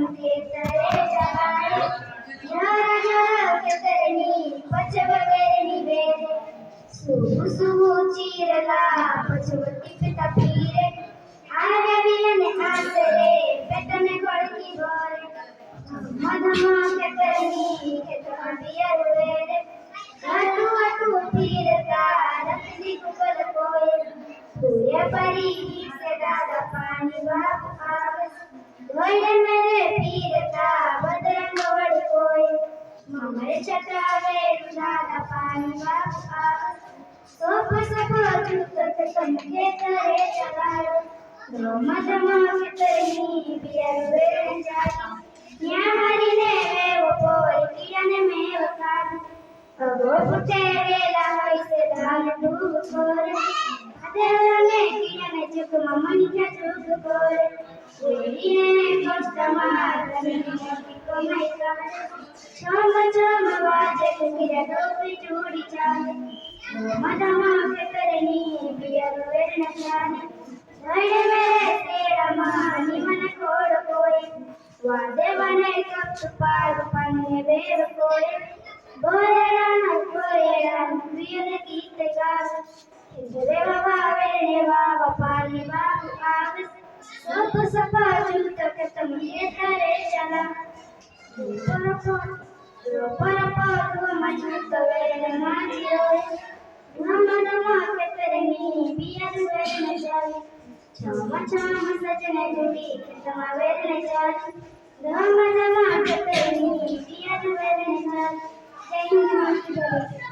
खेतरे जगाड़े यारा यारा खेतरनी पचववेरनी वेरे सुबु सुबु चीरला पचवती पिता पीरे आरवियने आसरे पेटने गोळकी बोरे मधमा खेतरनी खेतमा बियर वेरे अटू अटू तीरता रत्नी कुकल कोय सूर्य परी से दादा पानी बाप आवस धोइले मेरे पीरता बदरंग वड़ कोय ममरे चटावे दादा पानी बाप आवस सोप सोप चुत तम खेतरे चलायो मधमा खेतरनी बियर वेरे जाती न्या हरीने मेव कोय कियाने मेव काढ अगो पुटे वेला होइसे धान डूब कोरे अदेवने कियाने चुक ममनी क्या चुक कोरे वेलिने कोस्तमा रनी मोटी को मैका चम चम वाजे किरा डोबी टूडी चाले मधमा खेतरनी बियर वेरन जाने धैर्य मेरे तेरा मानी मन कोड़ कोई वादे बने कप पार पन्ने बेव कोरे बोरेड़ा प्रिय गीत गास रे बाबा रे बाबा पानी बाबू आवस सोप सपा चूत के तुम ये करे चला पर तो मजूत वे माजी रोए नमनमा के तरनी बियर वे न जाए छम छम सजने जुड़ी के तुम वे न जाए नमनमा के तरनी बियर वे न जाए Thank you.